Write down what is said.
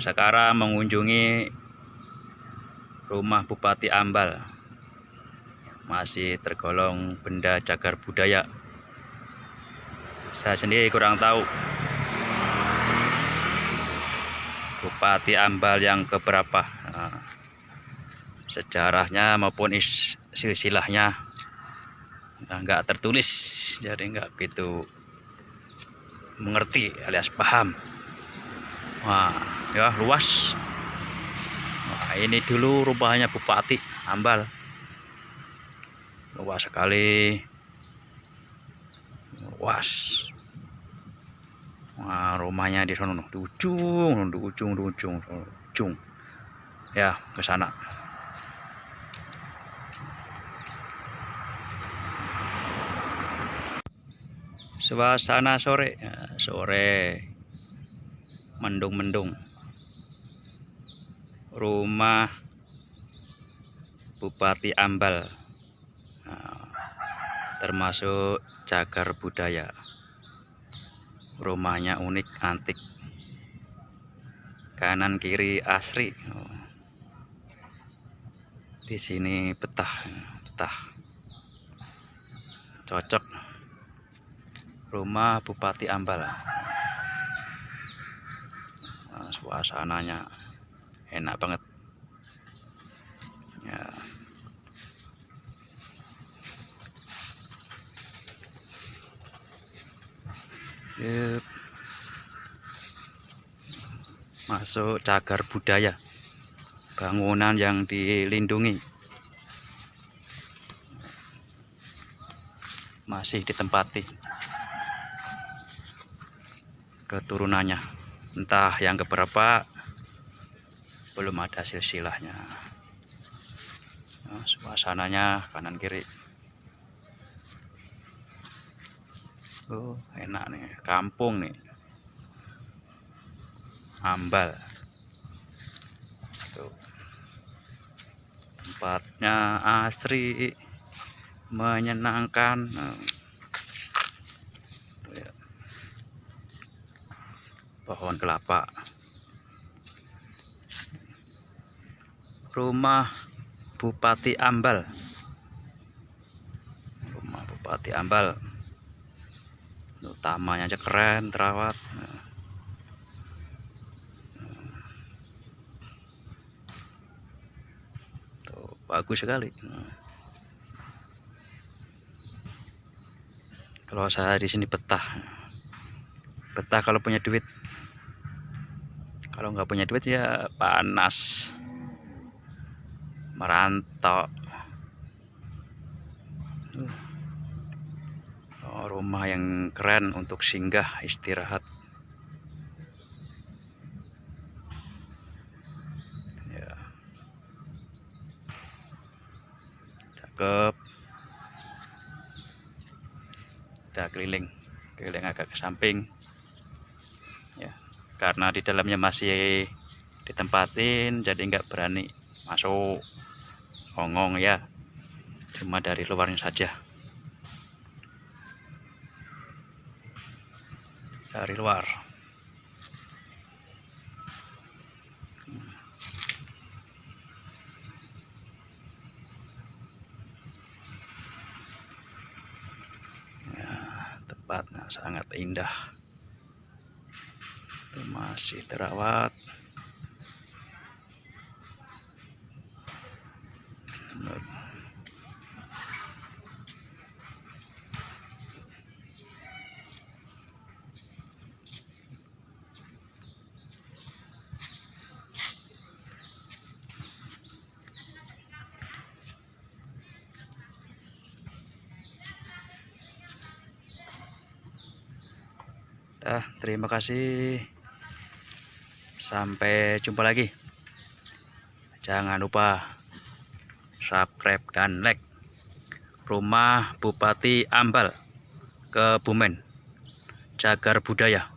Sekarang mengunjungi rumah Bupati Ambal, masih tergolong benda cagar budaya. Saya sendiri kurang tahu Bupati Ambal yang keberapa, sejarahnya maupun silsilahnya nggak tertulis, jadi nggak begitu mengerti alias paham. Wah, ya luas. Wah, ini dulu rumahnya Bupati Ambal, luas sekali, luas. Wah, rumahnya di sana, di ujung, ya ke sana. Suasana sore, mendung-mendung. Rumah Bupati Ambal, termasuk cagar budaya. Rumahnya unik, antik, kanan kiri asri. Di sini betah, cocok. Rumah Bupati Ambal, suasananya enak banget ya. Yep. Masuk cagar budaya, bangunan yang dilindungi, masih ditempati keturunannya, entah yang keberapa, belum ada silsilahnya. Nah, suasananya kanan kiri, enak nih, kampung nih Ambal. Tuh, tempatnya asri, menyenangkan. Pohon kelapa. Rumah Bupati Ambal, rumah Bupati Ambal, utamanya aja keren, terawat. Tuh, bagus sekali. Kalau saya di sini betah kalau punya duit. Kalau nggak punya duit ya panas, merantau. Rumah yang keren untuk singgah istirahat ya. Cakep. Kita keliling agak ke samping ya, karena di dalamnya masih ditempatin, jadi nggak berani masuk, ongong ya, cuma dari luarnya saja, dari luar. Ya, tempatnya sangat indah, itu masih terawat. Terima kasih. Sampai jumpa lagi. Jangan lupa subscribe dan like. Rumah Bupati Ambal, Kebumen, cagar budaya.